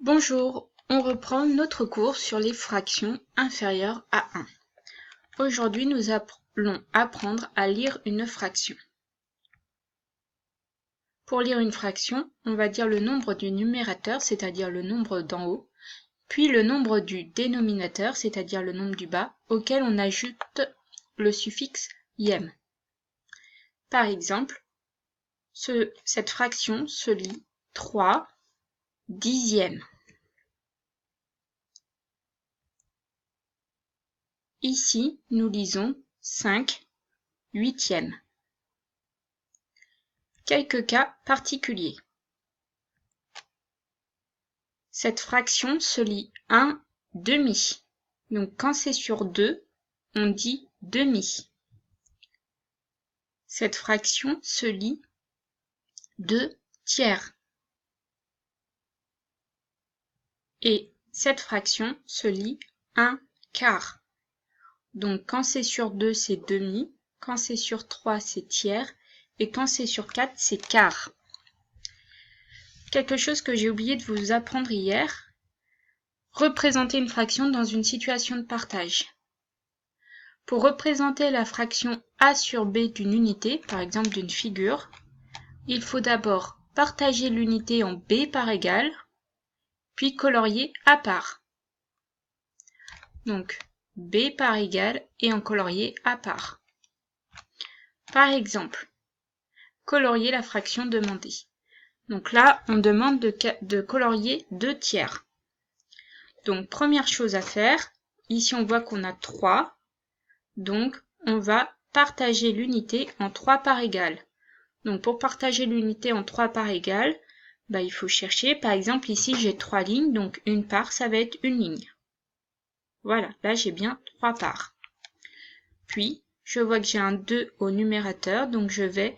Bonjour, on reprend notre cours sur les fractions inférieures à 1. Aujourd'hui, nous allons apprendre à lire une fraction. Pour lire une fraction, on va dire le nombre du numérateur, c'est-à-dire le nombre d'en haut, puis le nombre du dénominateur, c'est-à-dire le nombre du bas, auquel on ajoute le suffixe ième. Par exemple, cette fraction se lit 3 dixièmes. Ici, nous lisons 5 huitièmes. Quelques cas particuliers. Cette fraction se lit 1 demi. Donc quand c'est sur 2, on dit demi. Cette fraction se lit 2 tiers. Et cette fraction se lit 1 quart. Donc quand c'est sur 2, c'est demi. Quand c'est sur 3, c'est tiers. Et quand c'est sur 4, c'est quart. Quelque chose que j'ai oublié de vous apprendre hier. Représenter une fraction dans une situation de partage. Pour représenter la fraction a sur b d'une unité, par exemple d'une figure, il faut d'abord partager l'unité en b par égale, puis colorier à part. Donc b par égale et en colorier à part. Par exemple, colorier la fraction demandée. Donc là, on demande de colorier 2 tiers. Donc première chose à faire, ici on voit qu'on a 3. Donc, on va partager l'unité en 3 parts égales. Donc, pour partager l'unité en 3 parts égales, il faut chercher. Par exemple, ici, j'ai 3 lignes. Donc, une part, ça va être une ligne. Voilà, là, j'ai bien 3 parts. Puis, je vois que j'ai un 2 au numérateur. Donc, je vais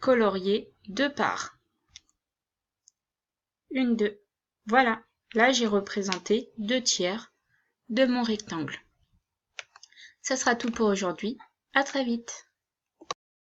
colorier 2 parts. 1, 2. Voilà, là, j'ai représenté 2 tiers de mon rectangle. Ça sera tout pour aujourd'hui. À très vite.